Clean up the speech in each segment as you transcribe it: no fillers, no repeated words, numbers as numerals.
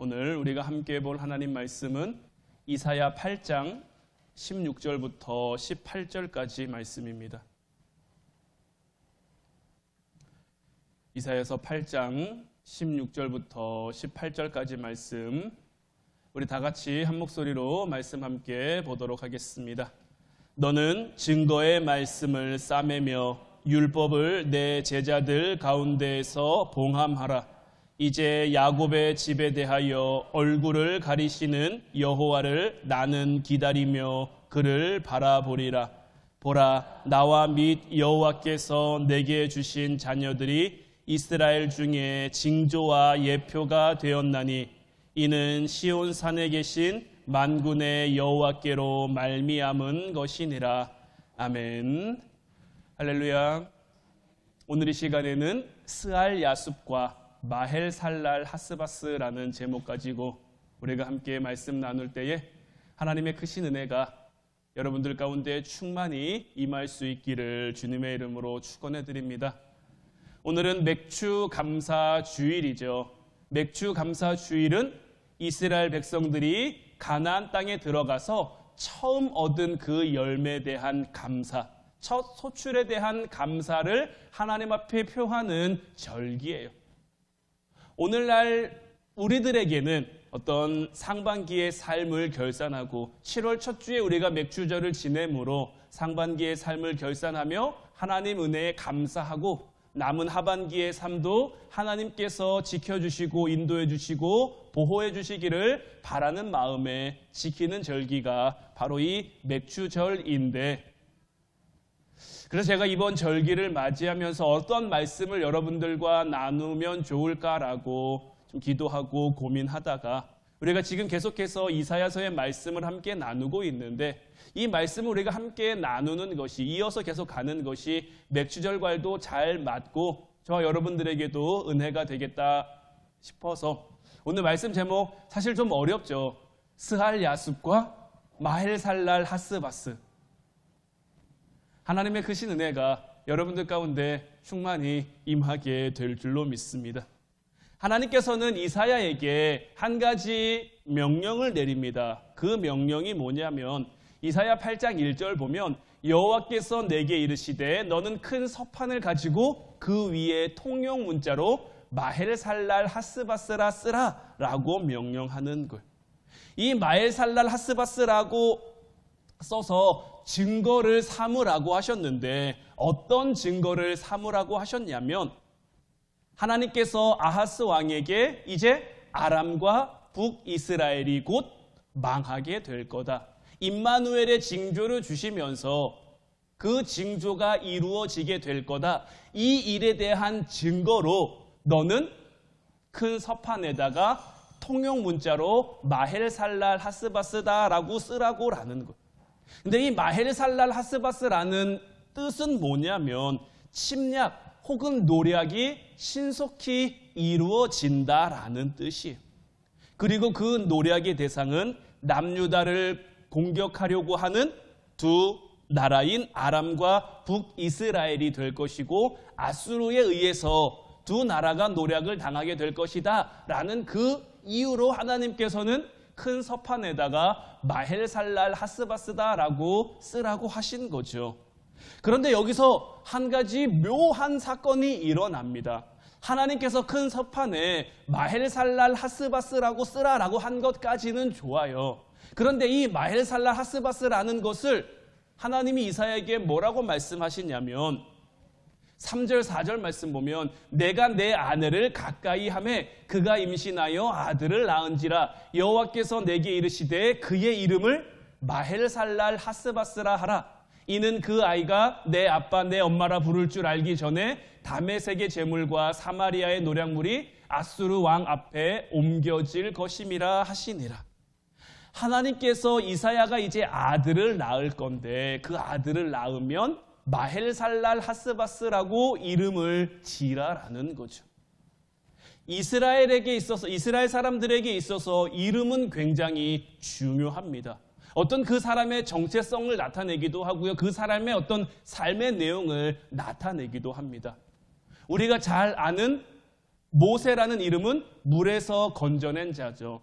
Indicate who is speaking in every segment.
Speaker 1: 오늘 우리가 함께 볼 하나님 말씀은 이사야 8장 16절부터 18절까지 말씀입니다. 이사야서 8장 16절부터 18절까지 말씀, 우리 다 같이 한 목소리로 말씀 함께 보도록 하겠습니다. 너는 증거의 말씀을 싸매며 율법을 내 제자들 가운데에서 봉함하라. 이제 야곱의 집에 대하여 얼굴을 가리시는 여호와를 나는 기다리며 그를 바라보리라. 보라, 나와 및 여호와께서 내게 주신 자녀들이 이스라엘 중에 징조와 예표가 되었나니 이는 시온 산에 계신 만군의 여호와께로 말미암은 것이니라. 아멘. 할렐루야. 오늘 이 시간에는 스알 야숲과 마헬살랄 하스바스라는 제목 가지고 우리가 함께 말씀 나눌 때에 하나님의 크신 은혜가 여러분들 가운데 충만히 임할 수 있기를 주님의 이름으로 축원해 드립니다. 오늘은 맥주 감사 주일이죠. 맥주 감사 주일은 이스라엘 백성들이 가나안 땅에 들어가서 처음 얻은 그 열매에 대한 감사, 첫 소출에 대한 감사를 하나님 앞에 표하는 절기예요. 오늘날 우리들에게는 어떤 상반기의 삶을 결산하고 7월 첫 주에 우리가 맥주절을 지내므로 상반기의 삶을 결산하며 하나님 은혜에 감사하고 남은 하반기의 삶도 하나님께서 지켜주시고 인도해 주시고 보호해 주시기를 바라는 마음에 지키는 절기가 바로 이 맥주절인데, 그래서 제가 이번 절기를 맞이하면서 어떤 말씀을 여러분들과 나누면 좋을까라고 좀 기도하고 고민하다가 우리가 지금 계속해서 이사야서의 말씀을 함께 나누고 있는데, 이 말씀을 우리가 함께 나누는 것이, 이어서 계속 가는 것이 맥주절과도 잘 맞고 저와 여러분들에게도 은혜가 되겠다 싶어서 오늘 말씀 제목 사실 좀 어렵죠. 스알 야숲과 마헬살랄 하스바스. 하나님의 크신 은혜가 여러분들 가운데 충만히 임하게 될 줄로 믿습니다. 하나님께서는 이사야에게 한 가지 명령을 내립니다. 그 명령이 뭐냐면 이사야 8장 1절 보면 여호와께서 내게 이르시되 너는 큰 서판을 가지고 그 위에 통용 문자로 마헬살랄 하스바스라 쓰라 라고 명령하는 걸. 이 마헬살랄 하스바스라고 써서 증거를 삼으라고 하셨는데 어떤 증거를 삼으라고 하셨냐면 하나님께서 아하스 왕에게 이제 아람과 북이스라엘이 곧 망하게 될 거다. 임마누엘의 징조를 주시면서 그 징조가 이루어지게 될 거다. 이 일에 대한 증거로 너는 큰 서판에다가 통용 문자로 마헬살랄 하스바스다라고 쓰라고 라는 거예요. 근데 이 마헬살랄 하스바스라는 뜻은 뭐냐면 침략 혹은 노략이 신속히 이루어진다라는 뜻이에요. 그리고 그 노략의 대상은 남유다를 공격하려고 하는 두 나라인 아람과 북이스라엘이 될 것이고 아수르에 의해서 두 나라가 노략을 당하게 될 것이다 라는 그 이유로 하나님께서는 큰 서판에다가 마헬살랄 하스바스다라고 쓰라고 하신 거죠. 그런데 여기서 한 가지 묘한 사건이 일어납니다. 하나님께서 큰 서판에 마헬살랄 하스바스라고 쓰라라고 한 것까지는 좋아요. 그런데 이 마헬살랄 하스바스라는 것을 하나님이 이사야에게 뭐라고 말씀하시냐면 3절 4절 말씀 보면 내가 내 아내를 가까이 하매 그가 임신하여 아들을 낳은지라 여호와께서 내게 이르시되 그의 이름을 마헬살랄 하스바스라 하라. 이는 그 아이가 내 아빠 내 엄마라 부를 줄 알기 전에 다메섹의 제물과 사마리아의 노략물이 아수르 왕 앞에 옮겨질 것임이라 하시니라. 하나님께서 이사야가 이제 아들을 낳을 건데 그 아들을 낳으면 마헬살랄 하스바스라고 이름을 지라라는 거죠. 이스라엘에게 있어서, 이스라엘 사람들에게 있어서 이름은 굉장히 중요합니다. 어떤 그 사람의 정체성을 나타내기도 하고요. 그 사람의 어떤 삶의 내용을 나타내기도 합니다. 우리가 잘 아는 모세라는 이름은 물에서 건져낸 자죠.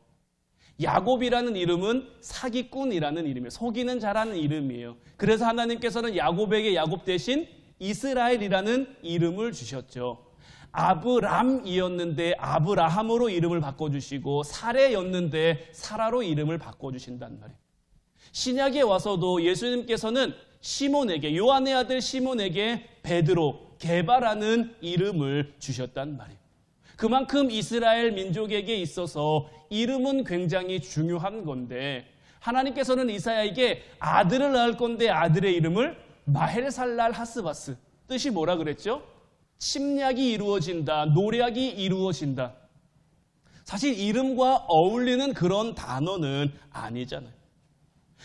Speaker 1: 야곱이라는 이름은 사기꾼이라는 이름이에요. 속이는 자라는 이름이에요. 그래서 하나님께서는 야곱에게 야곱 대신 이스라엘이라는 이름을 주셨죠. 아브람이었는데 아브라함으로 이름을 바꿔주시고 사레였는데 사라로 이름을 바꿔주신단 말이에요. 신약에 와서도 예수님께서는 시몬에게, 요한의 아들 시몬에게 베드로, 게바라는 이름을 주셨단 말이에요. 그만큼 이스라엘 민족에게 있어서 이름은 굉장히 중요한 건데, 하나님께서는 이사야에게 아들을 낳을 건데 아들의 이름을 마헬살랄 하스바스, 뜻이 뭐라 그랬죠? 침략이 이루어진다, 노략이 이루어진다. 사실 이름과 어울리는 그런 단어는 아니잖아요.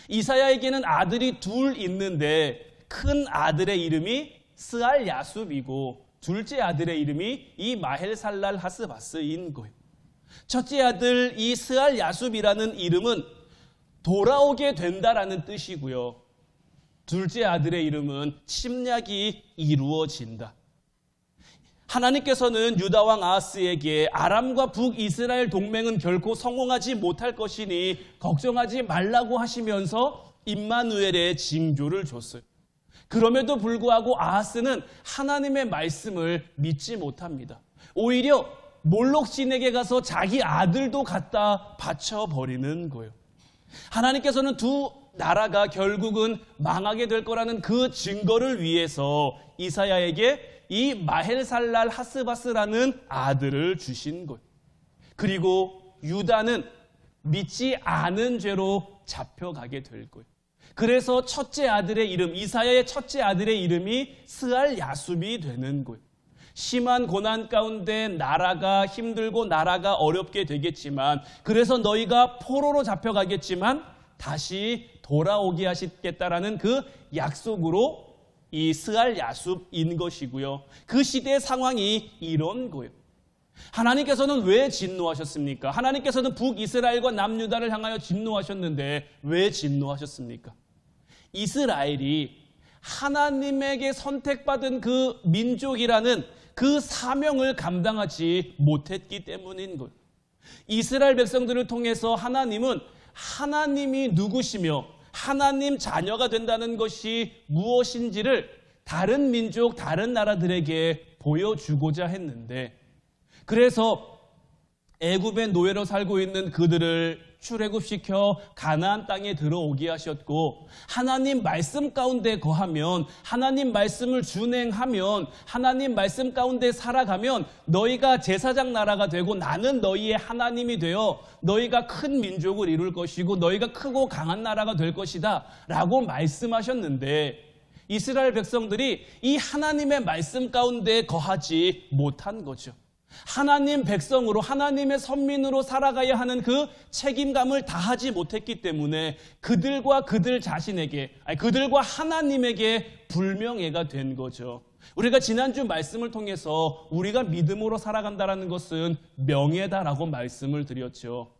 Speaker 1: 이사야에게는 아들이 둘 있는데 큰 아들의 이름이 스알 야숲이고 둘째 아들의 이름이 이 마헬살랄 하스바스인 거예요. 첫째 아들 이 스알 야숲이라는 이름은 돌아오게 된다라는 뜻이고요. 둘째 아들의 이름은 침략이 이루어진다. 하나님께서는 유다왕 아하스에게 아람과 북이스라엘 동맹은 결코 성공하지 못할 것이니 걱정하지 말라고 하시면서 임마누엘의 징조를 줬어요. 그럼에도 불구하고 아하스는 하나님의 말씀을 믿지 못합니다. 오히려 몰록신에게 가서 자기 아들도 갖다 바쳐버리는 거예요. 하나님께서는 두 나라가 결국은 망하게 될 거라는 그 증거를 위해서 이사야에게 이 마헬살랄 하스바스라는 아들을 주신 거예요. 그리고 유다는 믿지 않은 죄로 잡혀가게 될 거예요. 그래서 첫째 아들의 이름, 이사야의 첫째 아들의 이름이 스알 야숲이 되는 거예요. 심한 고난 가운데 나라가 힘들고 나라가 어렵게 되겠지만, 그래서 너희가 포로로 잡혀가겠지만 다시 돌아오게 하시겠다라는 그 약속으로 이 스알 야숲인 것이고요. 그 시대의 상황이 이런 거예요. 하나님께서는 왜 진노하셨습니까? 하나님께서는 북이스라엘과 남유다를 향하여 진노하셨는데 왜 진노하셨습니까? 이스라엘이 하나님에게 선택받은 그 민족이라는 그 사명을 감당하지 못했기 때문인 거예요. 이스라엘 백성들을 통해서 하나님은 하나님이 누구시며 하나님 자녀가 된다는 것이 무엇인지를 다른 민족, 다른 나라들에게 보여주고자 했는데, 그래서 애굽의 노예로 살고 있는 그들을 출애굽시켜 가나안 땅에 들어오게 하셨고, 하나님 말씀 가운데 거하면, 하나님 말씀을 준행하면, 하나님 말씀 가운데 살아가면 너희가 제사장 나라가 되고 나는 너희의 하나님이 되어 너희가 큰 민족을 이룰 것이고 너희가 크고 강한 나라가 될 것이다 라고 말씀하셨는데, 이스라엘 백성들이 이 하나님의 말씀 가운데 거하지 못한 거죠. 하나님 백성으로, 하나님의 선민으로 살아가야 하는 그 책임감을 다하지 못했기 때문에 그들과 그들 자신에게, 그들과 하나님에게 불명예가 된 거죠. 우리가 지난주 말씀을 통해서 우리가 믿음으로 살아간다는 것은 명예다라고 말씀을 드렸죠.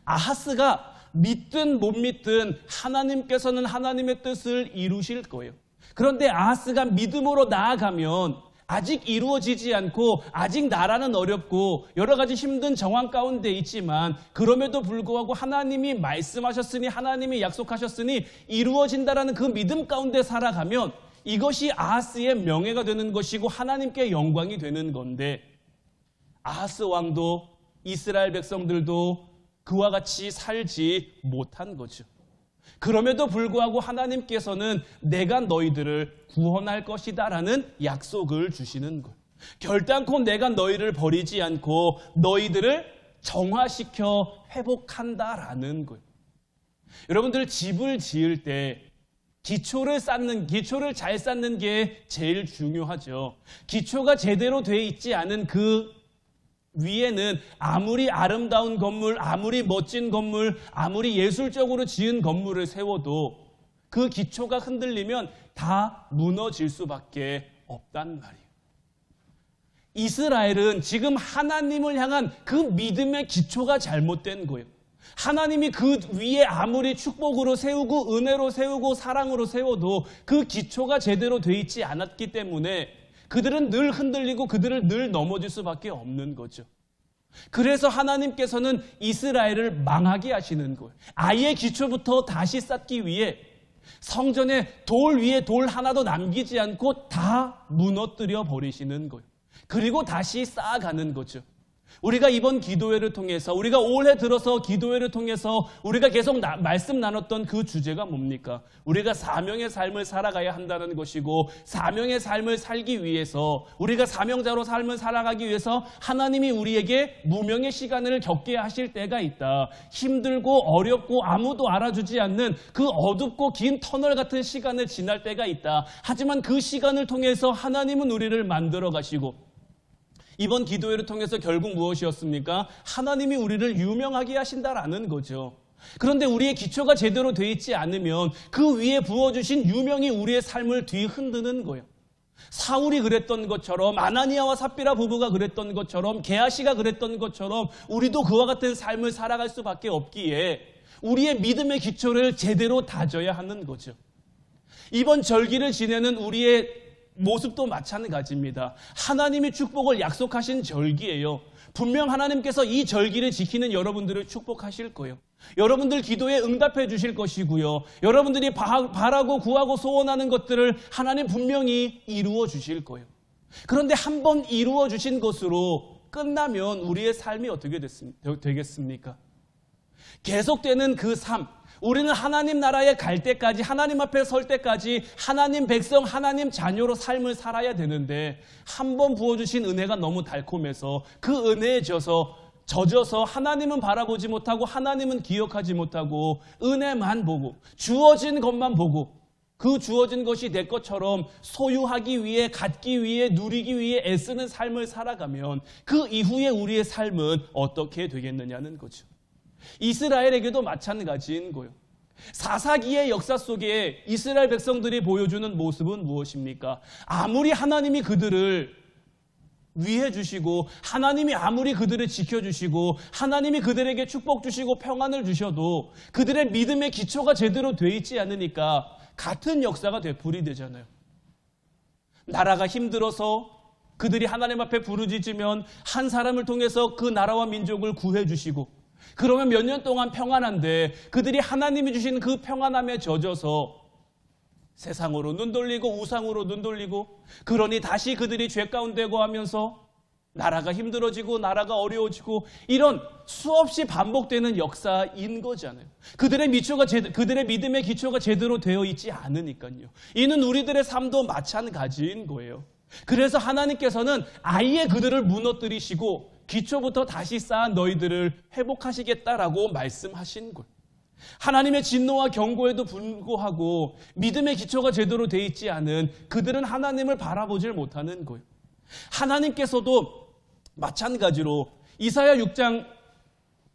Speaker 1: 아하스가 믿든 못 믿든 하나님께서는 하나님의 뜻을 이루실 거예요. 그런데 아하스가 믿음으로 나아가면 아직 이루어지지 않고 아직 나라는 어렵고 여러 가지 힘든 정황 가운데 있지만, 그럼에도 불구하고 하나님이 말씀하셨으니, 하나님이 약속하셨으니 이루어진다라는 그 믿음 가운데 살아가면 이것이 아하스의 명예가 되는 것이고 하나님께 영광이 되는 건데, 아하스 왕도 이스라엘 백성들도 그와 같이 살지 못한 거죠. 그럼에도 불구하고 하나님께서는 내가 너희들을 구원할 것이다 라는 약속을 주시는 거예요. 결단코 내가 너희를 버리지 않고 너희들을 정화시켜 회복한다라는 거예요. 여러분들 집을 지을 때 기초를 잘 쌓는 게 제일 중요하죠. 기초가 제대로 돼 있지 않은 그 위에는 아무리 아름다운 건물, 아무리 멋진 건물, 아무리 예술적으로 지은 건물을 세워도 그 기초가 흔들리면 다 무너질 수밖에 없단 말이에요. 이스라엘은 지금 하나님을 향한 그 믿음의 기초가 잘못된 거예요. 하나님이 그 위에 아무리 축복으로 세우고 은혜로 세우고 사랑으로 세워도 그 기초가 제대로 돼 있지 않았기 때문에 그들은 늘 흔들리고 그들은 늘 넘어질 수밖에 없는 거죠. 그래서 하나님께서는 이스라엘을 망하게 하시는 거예요. 아예 기초부터 다시 쌓기 위해 성전에 돌 위에 돌 하나도 남기지 않고 다 무너뜨려 버리시는 거예요. 그리고 다시 쌓아가는 거죠. 우리가 이번 기도회를 통해서, 우리가 올해 들어서 기도회를 통해서 우리가 계속 말씀 나눴던 그 주제가 뭡니까? 우리가 사명의 삶을 살아가야 한다는 것이고, 사명의 삶을 살기 위해서, 우리가 사명자로 삶을 살아가기 위해서 하나님이 우리에게 무명의 시간을 겪게 하실 때가 있다. 힘들고 어렵고 아무도 알아주지 않는 그 어둡고 긴 터널 같은 시간을 지날 때가 있다. 하지만 그 시간을 통해서 하나님은 우리를 만들어 가시고, 이번 기도회를 통해서 결국 무엇이었습니까? 하나님이 우리를 유명하게 하신다라는 거죠. 그런데 우리의 기초가 제대로 돼 있지 않으면 그 위에 부어주신 유명이 우리의 삶을 뒤흔드는 거예요. 사울이 그랬던 것처럼, 아나니아와 삽비라 부부가 그랬던 것처럼, 게하시가 그랬던 것처럼 우리도 그와 같은 삶을 살아갈 수밖에 없기에 우리의 믿음의 기초를 제대로 다져야 하는 거죠. 이번 절기를 지내는 우리의 모습도 마찬가지입니다. 하나님이 축복을 약속하신 절기예요. 분명 하나님께서 이 절기를 지키는 여러분들을 축복하실 거예요. 여러분들 기도에 응답해 주실 것이고요. 여러분들이 바라고 구하고 소원하는 것들을 하나님 분명히 이루어 주실 거예요. 그런데 한번 이루어 주신 것으로 끝나면 우리의 삶이 어떻게 되겠습니까? 계속되는 그 삶, 우리는 하나님 나라에 갈 때까지, 하나님 앞에 설 때까지 하나님 백성, 하나님 자녀로 삶을 살아야 되는데, 한 번 부어주신 은혜가 너무 달콤해서 그 은혜에 젖어서 하나님은 바라보지 못하고 하나님은 기억하지 못하고 은혜만 보고 주어진 것만 보고, 그 주어진 것이 내 것처럼 소유하기 위해, 갖기 위해, 누리기 위해 애쓰는 삶을 살아가면 그 이후에 우리의 삶은 어떻게 되겠느냐는 거죠. 이스라엘에게도 마찬가지인 거예요. 사사기의 역사 속에 이스라엘 백성들이 보여주는 모습은 무엇입니까? 아무리 하나님이 그들을 위해 주시고, 하나님이 아무리 그들을 지켜주시고, 하나님이 그들에게 축복 주시고 평안을 주셔도 그들의 믿음의 기초가 제대로 돼 있지 않으니까 같은 역사가 되풀이되잖아요. 나라가 힘들어서 그들이 하나님 앞에 부르짖으면 한 사람을 통해서 그 나라와 민족을 구해 주시고, 그러면 몇 년 동안 평안한데 그들이 하나님이 주신 그 평안함에 젖어서 세상으로 눈 돌리고 우상으로 눈 돌리고, 그러니 다시 그들이 죄 가운데 거하면서 나라가 힘들어지고 나라가 어려워지고, 이런 수없이 반복되는 역사인 거잖아요. 그들의 믿음의 기초가 제대로 되어 있지 않으니까요. 이는 우리들의 삶도 마찬가지인 거예요. 그래서 하나님께서는 아예 그들을 무너뜨리시고 기초부터 다시 쌓은 너희들을 회복하시겠다라고 말씀하신 거예요. 하나님의 진노와 경고에도 불구하고 믿음의 기초가 제대로 돼 있지 않은 그들은 하나님을 바라보질 못하는 거예요. 하나님께서도 마찬가지로 이사야 6장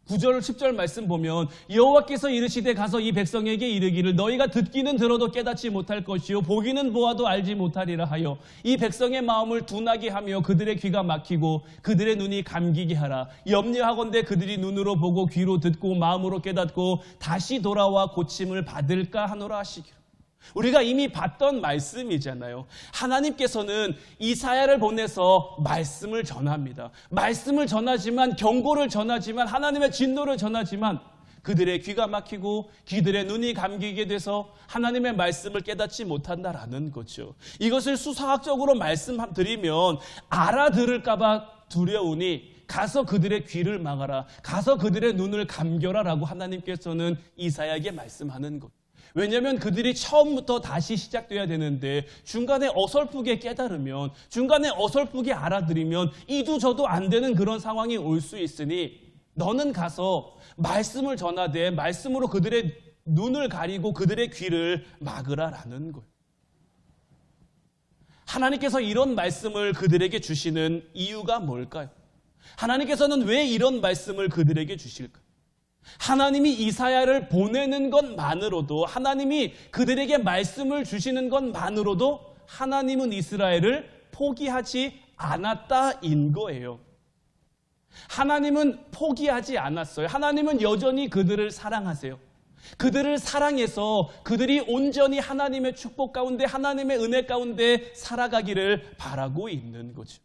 Speaker 1: 9절 10절 말씀 보면, 여호와께서 이르시되 가서 이 백성에게 이르기를 너희가 듣기는 들어도 깨닫지 못할 것이요 보기는 보아도 알지 못하리라 하여 이 백성의 마음을 둔하게 하며 그들의 귀가 막히고 그들의 눈이 감기게 하라. 염려하건대 그들이 눈으로 보고 귀로 듣고 마음으로 깨닫고 다시 돌아와 고침을 받을까 하노라 하시기로. 우리가 이미 봤던 말씀이잖아요. 하나님께서는 이사야를 보내서 말씀을 전합니다. 말씀을 전하지만, 경고를 전하지만, 하나님의 진노를 전하지만 그들의 귀가 막히고 그들의 눈이 감기게 돼서 하나님의 말씀을 깨닫지 못한다라는 거죠. 이것을 수사학적으로 말씀드리면 알아들을까 봐 두려우니 가서 그들의 귀를 막아라, 가서 그들의 눈을 감겨라 라고 하나님께서는 이사야에게 말씀하는 것. 왜냐하면 그들이 처음부터 다시 시작돼야 되는데 중간에 어설프게 깨달으면, 중간에 어설프게 알아들으면 이도저도 안 되는 그런 상황이 올 수 있으니 너는 가서 말씀을 전하되 말씀으로 그들의 눈을 가리고 그들의 귀를 막으라라는 거예요. 하나님께서 이런 말씀을 그들에게 주시는 이유가 뭘까요? 하나님께서는 왜 이런 말씀을 그들에게 주실까요? 하나님이 이사야를 보내는 것만으로도, 하나님이 그들에게 말씀을 주시는 것만으로도 하나님은 이스라엘을 포기하지 않았다인 거예요. 하나님은 포기하지 않았어요. 하나님은 여전히 그들을 사랑하세요. 그들을 사랑해서 그들이 온전히 하나님의 축복 가운데 하나님의 은혜 가운데 살아가기를 바라고 있는 거죠.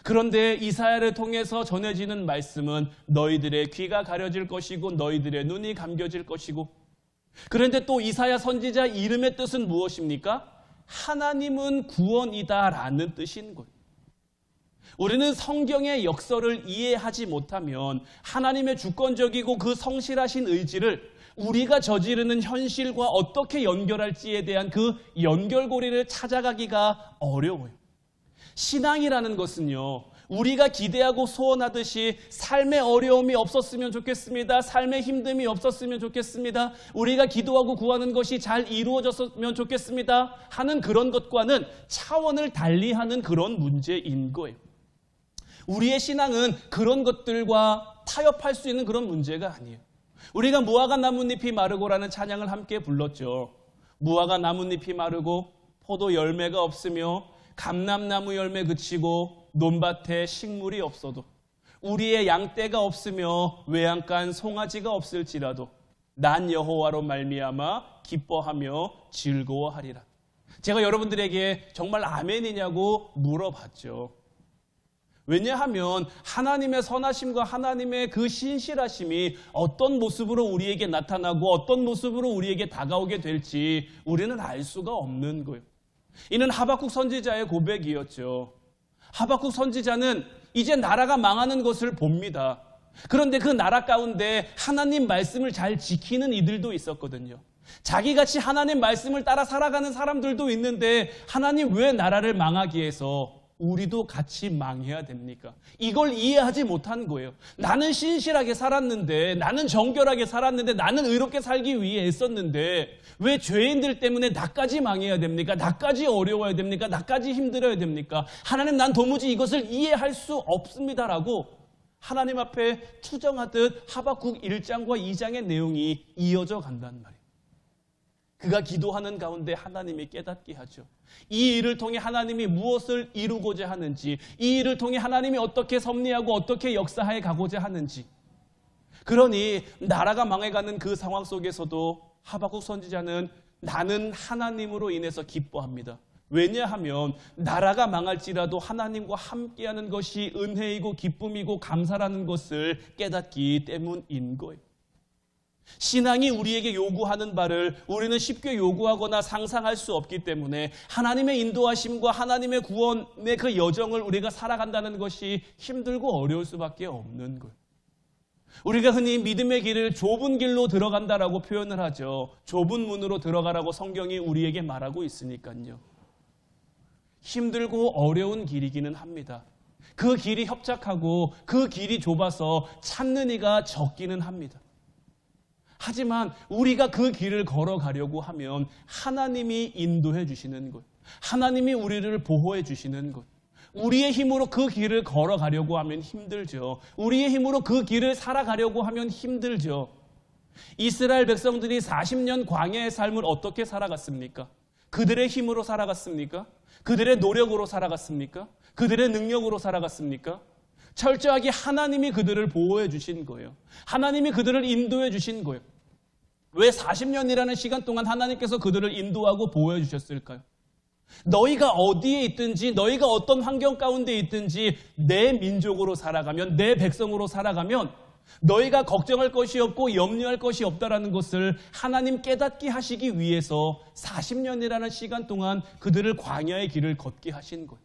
Speaker 1: 그런데 이사야를 통해서 전해지는 말씀은 너희들의 귀가 가려질 것이고 너희들의 눈이 감겨질 것이고, 그런데 또 이사야 선지자 이름의 뜻은 무엇입니까? 하나님은 구원이다라는 뜻인 거예요. 우리는 성경의 역설을 이해하지 못하면 하나님의 주권적이고 그 성실하신 의지를 우리가 저지르는 현실과 어떻게 연결할지에 대한 그 연결고리를 찾아가기가 어려워요. 신앙이라는 것은요, 우리가 기대하고 소원하듯이 삶의 어려움이 없었으면 좋겠습니다. 삶의 힘듦이 없었으면 좋겠습니다. 우리가 기도하고 구하는 것이 잘 이루어졌으면 좋겠습니다 하는 그런 것과는 차원을 달리하는 그런 문제인 거예요. 우리의 신앙은 그런 것들과 타협할 수 있는 그런 문제가 아니에요. 우리가 무화과 나뭇잎이 마르고라는 찬양을 함께 불렀죠. 무화과 나뭇잎이 마르고 포도 열매가 없으며 감람나무 열매 그치고 논밭에 식물이 없어도, 우리의 양떼가 없으며 외양간 송아지가 없을지라도 난 여호와로 말미암아 기뻐하며 즐거워하리라. 제가 여러분들에게 정말 아멘이냐고 물어봤죠. 왜냐하면 하나님의 선하심과 하나님의 그 신실하심이 어떤 모습으로 우리에게 나타나고 어떤 모습으로 우리에게 다가오게 될지 우리는 알 수가 없는 거예요. 이는 하박국 선지자의 고백이었죠. 하박국 선지자는 이제 나라가 망하는 것을 봅니다. 그런데 그 나라 가운데 하나님 말씀을 잘 지키는 이들도 있었거든요. 자기같이 하나님 말씀을 따라 살아가는 사람들도 있는데 하나님 왜 나라를 망하게 해서 우리도 같이 망해야 됩니까? 이걸 이해하지 못한 거예요. 나는 신실하게 살았는데, 나는 정결하게 살았는데, 나는 의롭게 살기 위해 애썼는데 왜 죄인들 때문에 나까지 망해야 됩니까? 나까지 어려워야 됩니까? 나까지 힘들어야 됩니까? 하나님, 난 도무지 이것을 이해할 수 없습니다라고 하나님 앞에 투정하듯 하박국 1장과 2장의 내용이 이어져 간단 말이에요. 그가 기도하는 가운데 하나님이 깨닫게 하죠. 이 일을 통해 하나님이 무엇을 이루고자 하는지, 이 일을 통해 하나님이 어떻게 섭리하고 어떻게 역사해 가고자 하는지. 그러니 나라가 망해가는 그 상황 속에서도 하박국 선지자는 나는 하나님으로 인해서 기뻐합니다. 왜냐하면 나라가 망할지라도 하나님과 함께하는 것이 은혜이고 기쁨이고 감사라는 것을 깨닫기 때문인 거예요. 신앙이 우리에게 요구하는 바를 우리는 쉽게 요구하거나 상상할 수 없기 때문에 하나님의 인도하심과 하나님의 구원의 그 여정을 우리가 살아간다는 것이 힘들고 어려울 수밖에 없는 거예요. 우리가 흔히 믿음의 길을 좁은 길로 들어간다라고 표현을 하죠. 좁은 문으로 들어가라고 성경이 우리에게 말하고 있으니까요. 힘들고 어려운 길이기는 합니다. 그 길이 협착하고 그 길이 좁아서 찾는 이가 적기는 합니다. 하지만 우리가 그 길을 걸어가려고 하면 하나님이 인도해 주시는 것, 하나님이 우리를 보호해 주시는 것, 우리의 힘으로 그 길을 걸어가려고 하면 힘들죠. 우리의 힘으로 그 길을 살아가려고 하면 힘들죠. 이스라엘 백성들이 40년 광야의 삶을 어떻게 살아갔습니까? 그들의 힘으로 살아갔습니까? 그들의 노력으로 살아갔습니까? 그들의 능력으로 살아갔습니까? 철저하게 하나님이 그들을 보호해 주신 거예요. 하나님이 그들을 인도해 주신 거예요. 왜 40년이라는 시간 동안 하나님께서 그들을 인도하고 보호해 주셨을까요? 너희가 어디에 있든지, 너희가 어떤 환경 가운데 있든지 내 민족으로 살아가면, 내 백성으로 살아가면 너희가 걱정할 것이 없고 염려할 것이 없다라는 것을 하나님 깨닫게 하시기 위해서 40년이라는 시간 동안 그들을 광야의 길을 걷게 하신 거예요.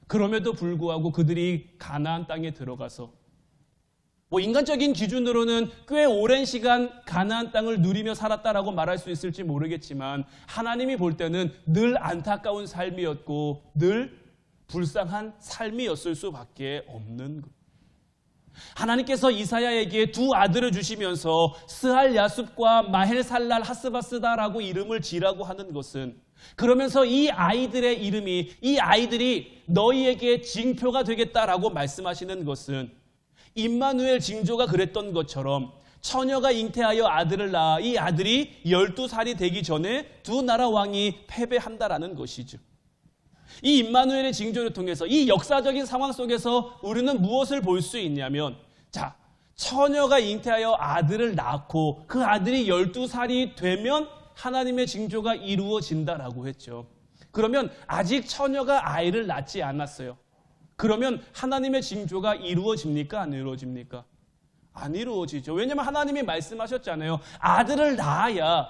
Speaker 1: 그럼에도 불구하고 그들이 가나안 땅에 들어가서 인간적인 기준으로는 꽤 오랜 시간 가나안 땅을 누리며 살았다라고 말할 수 있을지 모르겠지만 하나님이 볼 때는 늘 안타까운 삶이었고 늘 불쌍한 삶이었을 수밖에 없는 것. 하나님께서 이사야에게 두 아들을 주시면서 스할 야숲과 마헬살랄 하스바스다라고 이름을 지라고 하는 것은, 그러면서 이 아이들의 이름이, 이 아이들이 너희에게 징표가 되겠다라고 말씀하시는 것은 임마누엘 징조가 그랬던 것처럼 처녀가 잉태하여 아들을 낳아 이 아들이 12살이 되기 전에 두 나라 왕이 패배한다라는 것이죠. 이 임마누엘의 징조를 통해서 이 역사적인 상황 속에서 우리는 무엇을 볼 수 있냐면, 자, 처녀가 잉태하여 아들을 낳고 그 아들이 12살이 되면 하나님의 징조가 이루어진다라고 했죠. 그러면 아직 처녀가 아이를 낳지 않았어요. 그러면 하나님의 징조가 이루어집니까? 안 이루어집니까? 안 이루어지죠. 왜냐하면 하나님이 말씀하셨잖아요. 아들을 낳아야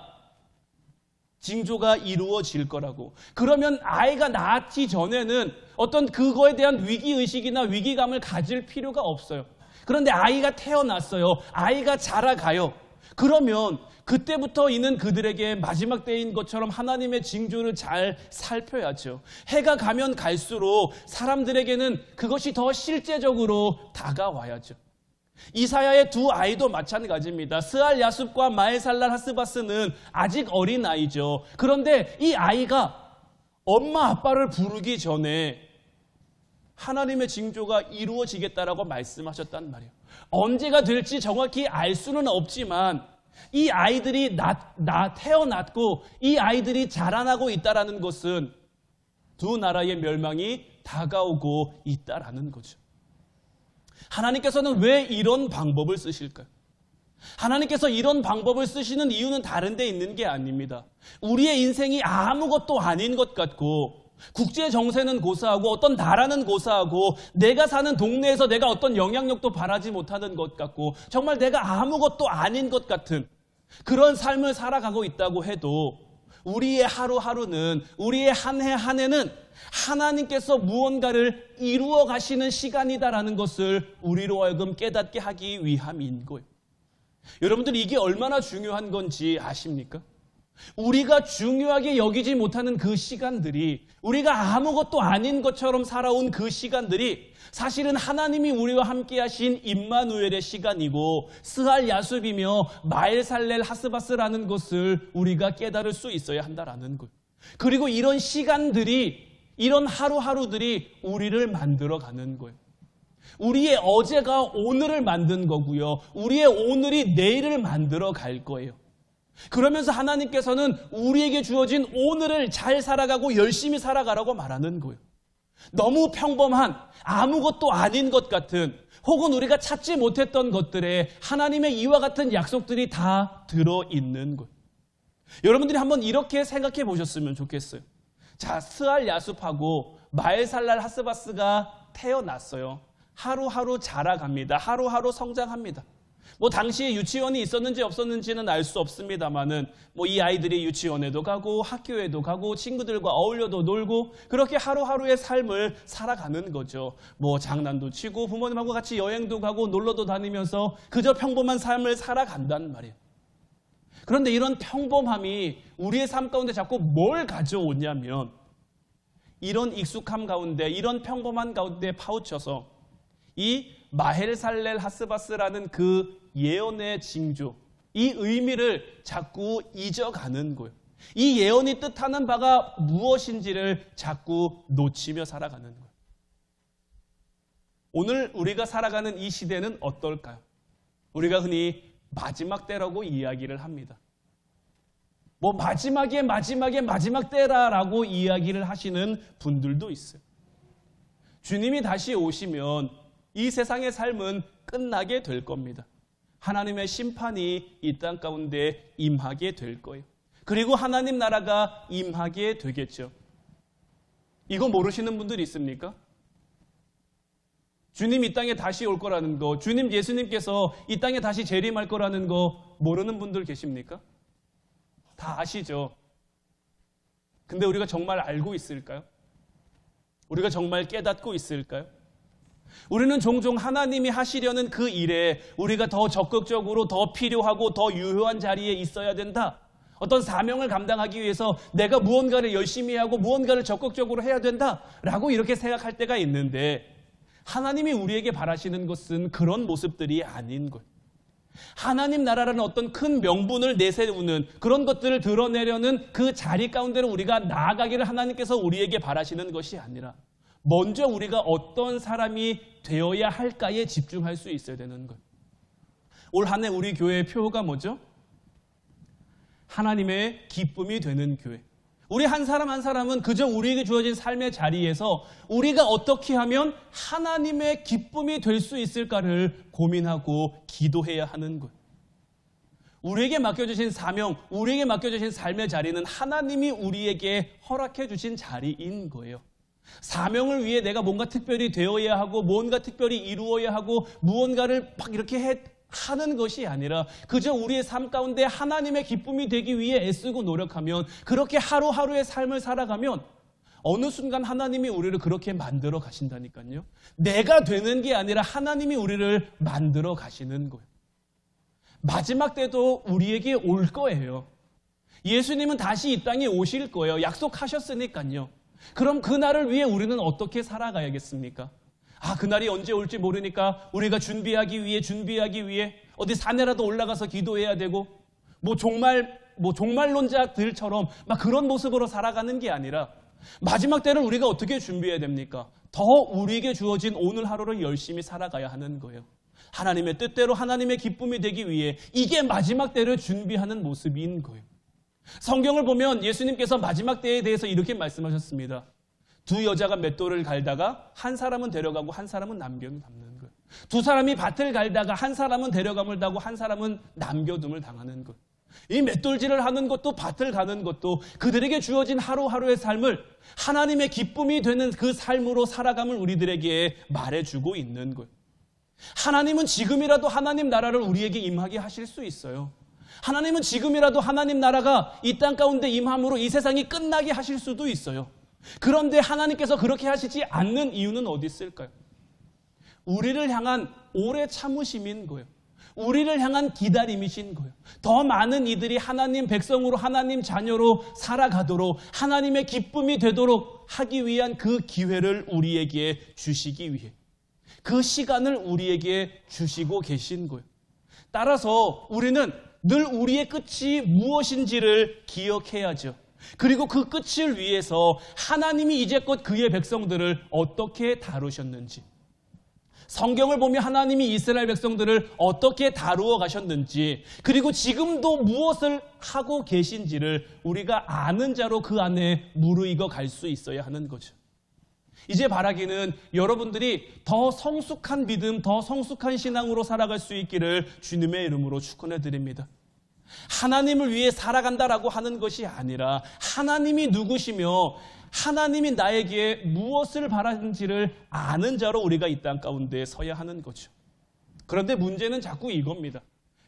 Speaker 1: 징조가 이루어질 거라고. 그러면 아이가 낳기 전에는 어떤 그거에 대한 위기의식이나 위기감을 가질 필요가 없어요. 그런데 아이가 태어났어요. 아이가 자라가요. 그러면 그때부터 이는 그들에게 마지막 때인 것처럼 하나님의 징조를 잘 살펴야죠. 해가 가면 갈수록 사람들에게는 그것이 더 실제적으로 다가와야죠. 이사야의 두 아이도 마찬가지입니다. 스알 야숲과 마엘살랄 하스바스는 아직 어린 아이죠. 그런데 이 아이가 엄마 아빠를 부르기 전에 하나님의 징조가 이루어지겠다라고 말씀하셨단 말이에요. 언제가 될지 정확히 알 수는 없지만 이 아이들이 태어났고 이 아이들이 자라나고 있다라는 것은 두 나라의 멸망이 다가오고 있다라는 거죠. 하나님께서는 왜 이런 방법을 쓰실까요? 하나님께서 이런 방법을 쓰시는 이유는 다른 데 있는 게 아닙니다. 우리의 인생이 아무것도 아닌 것 같고 국제 정세는 고사하고 어떤 나라는 고사하고 내가 사는 동네에서 내가 어떤 영향력도 바라지 못하는 것 같고 정말 내가 아무것도 아닌 것 같은 그런 삶을 살아가고 있다고 해도 우리의 하루하루는 우리의 한 해 한 해는 하나님께서 무언가를 이루어 가시는 시간이다라는 것을 우리로 하여금 깨닫게 하기 위함인 거예요. 여러분들 이게 얼마나 중요한 건지 아십니까? 우리가 중요하게 여기지 못하는 그 시간들이 우리가 아무것도 아닌 것처럼 살아온 그 시간들이 사실은 하나님이 우리와 함께 하신 임마누엘의 시간이고 스알 야숲이며 마엘살렐 하스바스라는 것을 우리가 깨달을 수 있어야 한다라는 거예요. 그리고 이런 시간들이 이런 하루하루들이 우리를 만들어가는 거예요. 우리의 어제가 오늘을 만든 거고요. 우리의 오늘이 내일을 만들어 갈 거예요. 그러면서 하나님께서는 우리에게 주어진 오늘을 잘 살아가고 열심히 살아가라고 말하는 거예요. 너무 평범한 아무것도 아닌 것 같은 혹은 우리가 찾지 못했던 것들에 하나님의 이와 같은 약속들이 다 들어있는 거예요. 여러분들이 한번 이렇게 생각해 보셨으면 좋겠어요. 자, 스알 야숲하고 마엘살랄 하스바스가 태어났어요. 하루하루 자라갑니다. 하루하루 성장합니다. 당시에 유치원이 있었는지 없었는지는 알 수 없습니다만은 이 아이들이 유치원에도 가고 학교에도 가고 친구들과 어울려도 놀고 그렇게 하루하루의 삶을 살아가는 거죠. 장난도 치고 부모님하고 같이 여행도 가고 놀러도 다니면서 그저 평범한 삶을 살아간단 말이에요. 그런데 이런 평범함이 우리의 삶 가운데 자꾸 뭘 가져오냐면 이런 익숙함 가운데 이런 평범한 가운데 파우쳐서 이 마헬살렐 하스바스라는 그 예언의 징조, 이 의미를 자꾸 잊어가는 거예요. 이 예언이 뜻하는 바가 무엇인지를 자꾸 놓치며 살아가는 거예요. 오늘 우리가 살아가는 이 시대는 어떨까요? 우리가 흔히 마지막 때라고 이야기를 합니다. 마지막 때라라고 이야기를 하시는 분들도 있어요. 주님이 다시 오시면 이 세상의 삶은 끝나게 될 겁니다. 하나님의 심판이 이 땅 가운데 임하게 될 거예요. 그리고 하나님 나라가 임하게 되겠죠. 이거 모르시는 분들이 있습니까? 주님 이 땅에 다시 올 거라는 거, 주님 예수님께서 이 땅에 다시 재림할 거라는 거 모르는 분들 계십니까? 다 아시죠? 근데 우리가 정말 알고 있을까요? 우리가 정말 깨닫고 있을까요? 우리는 종종 하나님이 하시려는 그 일에 우리가 더 적극적으로 더 필요하고 더 유효한 자리에 있어야 된다. 어떤 사명을 감당하기 위해서 내가 무언가를 열심히 하고 무언가를 적극적으로 해야 된다라고 이렇게 생각할 때가 있는데 하나님이 우리에게 바라시는 것은 그런 모습들이 아닌 거예요. 하나님 나라라는 어떤 큰 명분을 내세우는 그런 것들을 드러내려는 그 자리 가운데로 우리가 나아가기를 하나님께서 우리에게 바라시는 것이 아니라 먼저 우리가 어떤 사람이 되어야 할까에 집중할 수 있어야 되는 거예요. 올 한 해 우리 교회의 표어가 뭐죠? 하나님의 기쁨이 되는 교회. 우리 한 사람 한 사람은 그저 우리에게 주어진 삶의 자리에서 우리가 어떻게 하면 하나님의 기쁨이 될 수 있을까를 고민하고 기도해야 하는 거예요. 우리에게 맡겨주신 사명, 우리에게 맡겨주신 삶의 자리는 하나님이 우리에게 허락해 주신 자리인 거예요. 사명을 위해 내가 뭔가 특별히 되어야 하고 뭔가 특별히 이루어야 하고 무언가를 막 이렇게 하는 것이 아니라 그저 우리의 삶 가운데 하나님의 기쁨이 되기 위해 애쓰고 노력하면, 그렇게 하루하루의 삶을 살아가면 어느 순간 하나님이 우리를 그렇게 만들어 가신다니까요. 내가 되는 게 아니라 하나님이 우리를 만들어 가시는 거예요. 마지막 때도 우리에게 올 거예요. 예수님은 다시 이 땅에 오실 거예요. 약속하셨으니까요. 그럼 그날을 위해 우리는 어떻게 살아가야겠습니까? 그날이 언제 올지 모르니까 우리가 준비하기 위해 어디 산에라도 올라가서 기도해야 되고, 종말론자들처럼 막 그런 모습으로 살아가는 게 아니라 마지막 때를 우리가 어떻게 준비해야 됩니까? 더 우리에게 주어진 오늘 하루를 열심히 살아가야 하는 거예요. 하나님의 뜻대로 하나님의 기쁨이 되기 위해 이게 마지막 때를 준비하는 모습인 거예요. 성경을 보면 예수님께서 마지막 때에 대해서 이렇게 말씀하셨습니다. 두 여자가 맷돌을 갈다가 한 사람은 데려가고 한 사람은 남겨두는 거예요. 두 사람이 밭을 갈다가 한 사람은 데려감을 당하고 한 사람은 남겨둠을 당하는 거예요. 이 맷돌질을 하는 것도 밭을 가는 것도 그들에게 주어진 하루하루의 삶을 하나님의 기쁨이 되는 그 삶으로 살아감을 우리들에게 말해주고 있는 거예요. 하나님은 지금이라도 하나님 나라를 우리에게 임하게 하실 수 있어요. 하나님은 지금이라도 하나님 나라가 이 땅 가운데 임함으로 이 세상이 끝나게 하실 수도 있어요. 그런데 하나님께서 그렇게 하시지 않는 이유는 어디 있을까요? 우리를 향한 오래 참으심인 거예요. 우리를 향한 기다림이신 거예요. 더 많은 이들이 하나님 백성으로, 하나님 자녀로 살아가도록, 하나님의 기쁨이 되도록 하기 위한 그 기회를 우리에게 주시기 위해, 그 시간을 우리에게 주시고 계신 거예요. 따라서 우리는 늘 우리의 끝이 무엇인지를 기억해야죠. 그리고 그 끝을 위해서 하나님이 이제껏 그의 백성들을 어떻게 다루셨는지, 성경을 보면 하나님이 이스라엘 백성들을 어떻게 다루어 가셨는지, 그리고 지금도 무엇을 하고 계신지를 우리가 아는 자로 그 안에 무르익어 갈 수 있어야 하는 거죠. 이제 바라기는 여러분들이 더 성숙한 믿음, 더 성숙한 신앙으로 살아갈 수 있기를 주님의 이름으로 축원해 드립니다. 하나님을 위해 살아간다라고 하는 것이 아니라 하나님이 누구시며 하나님이 나에게 무엇을 바라는지를 아는 자로 우리가 이 땅 가운데 서야 하는 거죠. 그런데 문제는 자꾸 이겁니다.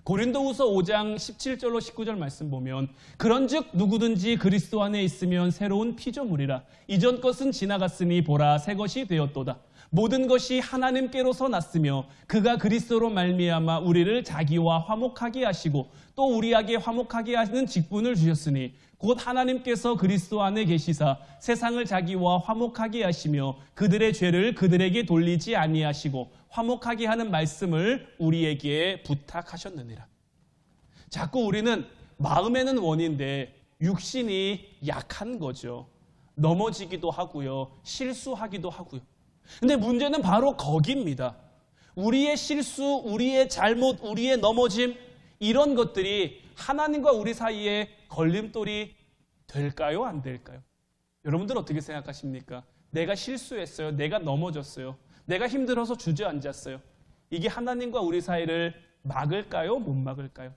Speaker 1: 고린도후서 5장 17절로 19절 말씀 보면, 그런즉 누구든지 그리스도 안에 있으면 새로운 피조물이라. 이전 것은 지나갔으니 보라 새 것이 되었도다. 모든 것이 하나님께로서 났으며 그가 그리스도로 말미암아 우리를 자기와 화목하게 하시고 또 우리에게 화목하게 하시는 직분을 주셨으니 곧 하나님께서 그리스도 안에 계시사 세상을 자기와 화목하게 하시며 그들의 죄를 그들에게 돌리지 아니하시고 화목하게 하는 말씀을 우리에게 부탁하셨느니라. 자꾸 우리는 마음에는 원인데 육신이 약한 거죠. 넘어지기도 하고요, 실수하기도 하고요. 근데 문제는 바로 거기입니다. 우리의 실수, 우리의 잘못, 우리의 넘어짐, 이런 것들이 하나님과 우리 사이에 걸림돌이 될까요? 안 될까요? 여러분들 어떻게 생각하십니까? 내가 실수했어요. 내가 넘어졌어요. 내가 힘들어서 주저앉았어요. 이게 하나님과 우리 사이를 막을까요? 못 막을까요?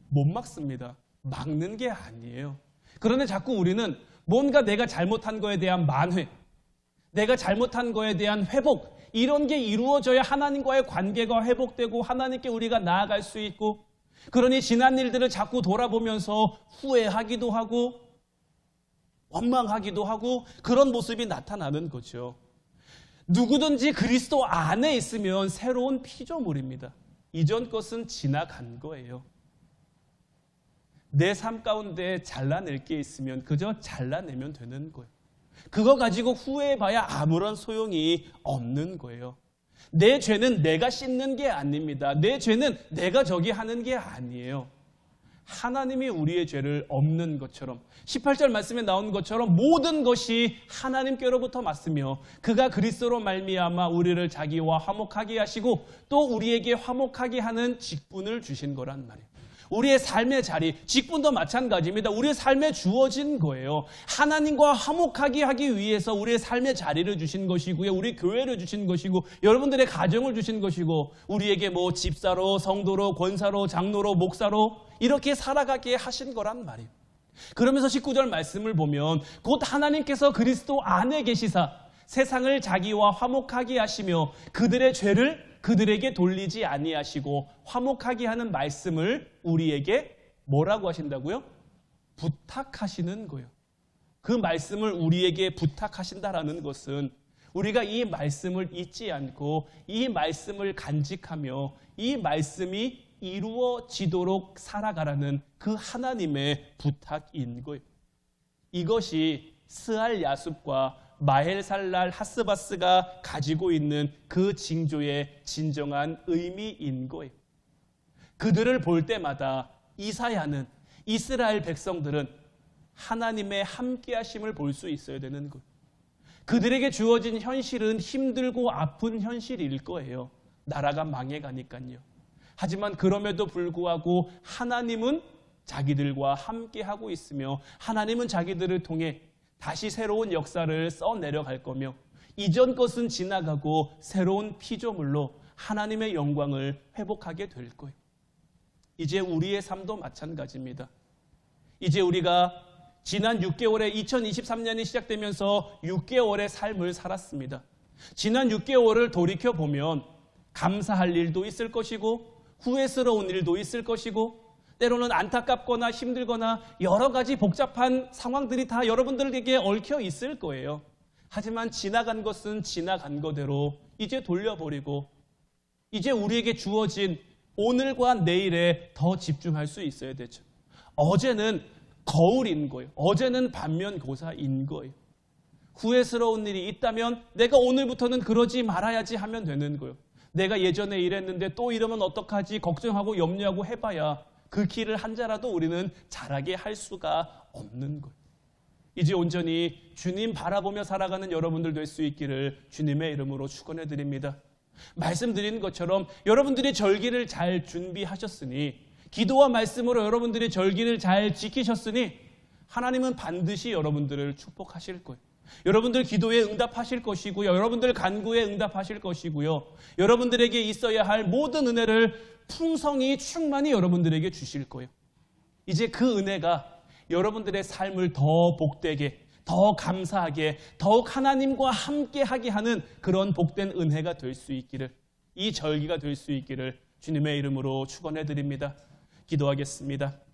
Speaker 1: 못 막습니다. 막는 게 아니에요. 그런데 자꾸 우리는 뭔가 내가 잘못한 거에 대한 만회, 내가 잘못한 거에 대한 회복, 이런 게 이루어져야 하나님과의 관계가 회복되고 하나님께 우리가 나아갈 수 있고, 그러니 지난 일들을 자꾸 돌아보면서 후회하기도 하고 원망하기도 하고 그런 모습이 나타나는 거죠. 누구든지 그리스도 안에 있으면 새로운 피조물입니다. 이전 것은 지나간 거예요. 내 삶 가운데 잘라낼 게 있으면 그저 잘라내면 되는 거예요. 그거 가지고 후회해봐야 아무런 소용이 없는 거예요. 내 죄는 내가 씻는 게 아닙니다. 내 죄는 내가 저기 하는 게 아니에요. 하나님이 우리의 죄를 없는 것처럼 18절 말씀에 나온 것처럼 모든 것이 하나님께로부터 왔으며 그가 그리스도로 말미암아 우리를 자기와 화목하게 하시고 또 우리에게 화목하게 하는 직분을 주신 거란 말이에요. 우리의 삶의 자리, 직분도 마찬가지입니다. 우리의 삶에 주어진 거예요. 하나님과 화목하게 하기 위해서 우리의 삶의 자리를 주신 것이고요. 우리 교회를 주신 것이고, 여러분들의 가정을 주신 것이고, 우리에게 뭐 집사로, 성도로, 권사로, 장로로, 목사로 이렇게 살아가게 하신 거란 말이에요. 그러면서 19절 말씀을 보면 곧 하나님께서 그리스도 안에 계시사 세상을 자기와 화목하게 하시며 그들의 죄를 그들에게 돌리지 아니하시고 화목하게 하는 말씀을 우리에게 뭐라고 하신다고요? 부탁하시는 거예요. 그 말씀을 우리에게 부탁하신다라는 것은 우리가 이 말씀을 잊지 않고 이 말씀을 간직하며 이 말씀이 이루어지도록 살아가라는 그 하나님의 부탁인 거예요. 이것이 스알 야숲과 마헬살랄 하스바스가 가지고 있는 그 징조의 진정한 의미인 거예요. 그들을 볼 때마다 이사야는, 이스라엘 백성들은 하나님의 함께하심을 볼 수 있어야 되는 거예요. 그들에게 주어진 현실은 힘들고 아픈 현실일 거예요. 나라가 망해가니까요. 하지만 그럼에도 불구하고 하나님은 자기들과 함께하고 있으며 하나님은 자기들을 통해 다시 새로운 역사를 써내려갈 거며 이전 것은 지나가고 새로운 피조물로 하나님의 영광을 회복하게 될 거예요. 이제 우리의 삶도 마찬가지입니다. 이제 우리가 지난 6개월에 2023년이 시작되면서 6개월의 삶을 살았습니다. 지난 6개월을 돌이켜보면 감사할 일도 있을 것이고 후회스러운 일도 있을 것이고 때로는 안타깝거나 힘들거나 여러 가지 복잡한 상황들이 다 여러분들에게 얽혀 있을 거예요. 하지만 지나간 것은 지나간 거대로 이제 돌려버리고 이제 우리에게 주어진 오늘과 내일에 더 집중할 수 있어야 되죠. 어제는 거울인 거예요. 어제는 반면교사인 거예요. 후회스러운 일이 있다면 내가 오늘부터는 그러지 말아야지 하면 되는 거예요. 내가 예전에 이랬는데 또 이러면 어떡하지 걱정하고 염려하고 해봐야 그 길을 한자라도 우리는 잘하게 할 수가 없는 거예요. 이제 온전히 주님 바라보며 살아가는 여러분들 될 수 있기를 주님의 이름으로 축원해 드립니다. 말씀드린 것처럼 여러분들이 절기를 잘 준비하셨으니 기도와 말씀으로 여러분들이 절기를 잘 지키셨으니 하나님은 반드시 여러분들을 축복하실 거예요. 여러분들 기도에 응답하실 것이고요. 여러분들 간구에 응답하실 것이고요. 여러분들에게 있어야 할 모든 은혜를 풍성히 충만히 여러분들에게 주실 거예요. 이제 그 은혜가 여러분들의 삶을 더 복되게, 더 감사하게, 더욱 하나님과 함께하게 하는 그런 복된 은혜가 될 수 있기를, 이 절기가 될 수 있기를 주님의 이름으로 축원해 드립니다. 기도하겠습니다.